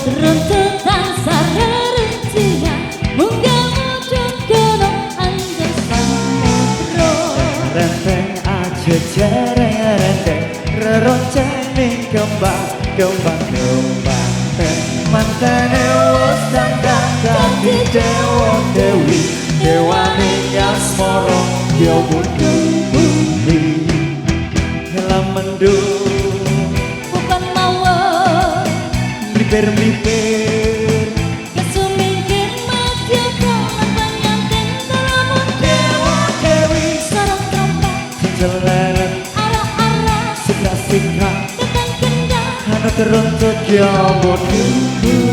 runtutan sarerentian munggah mudun gunung anjay samudra Renteng aja jarang renteng reronceng ning kembang mantene wis tanggang dadi dewa dewi dewane yasmara ya bumi mendung bukan mawon mlipir kesumingkir madya kalan penyanten telamun dewa dewi sarang trompet jelelen arah-arah sika-sika tekan kendang ana teruntut ya bodoh